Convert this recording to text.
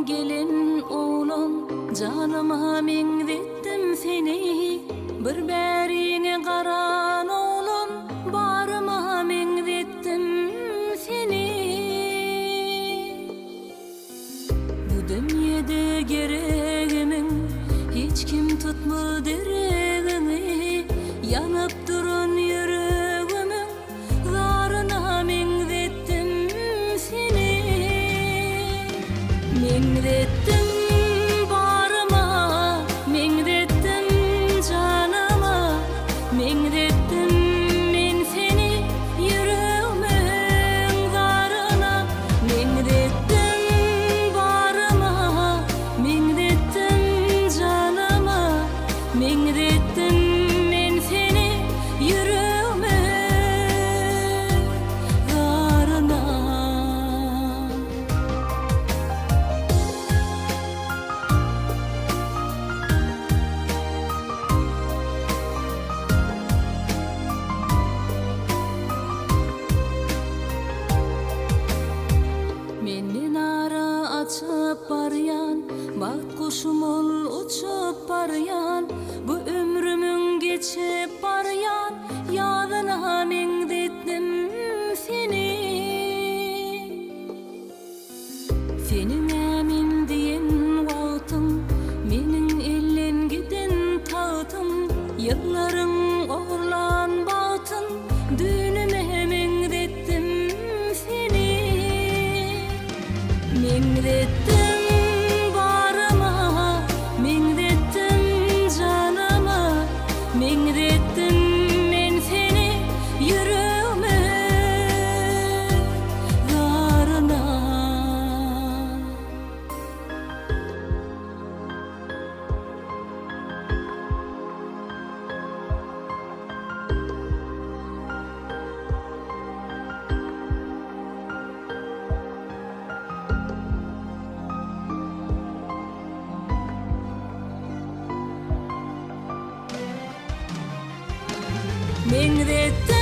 gelin oğlum, canıma mengzettim seni. Bir bärine qaran oğlum, barıma mengzettim seni. Bu dünyada gereğimin hiç kim tutma dereğimi. Yanıp durun yüreğimin zarına mengzettim seni. Mengzettim barıma, mengzettim canıma, mengzettim men seni yüreğimin zarına. Mengzettim barıma, mengzettim canıma, mengzettim men seni yüreğimin zarına. Meni nara açıp baryan, baht kuşum ol uçup baryan. Bu ömrümün geçip baryan, yadına mengzettim seni. Senin emin diyen vaqtın, menin ellen giden tağtım. Yılların oğlan bağtın, düğünüme mengzettim seni. Mengzettim barıma, mengzettim canıma, mengzettim men seni yüreğimin zarına. Mengzettim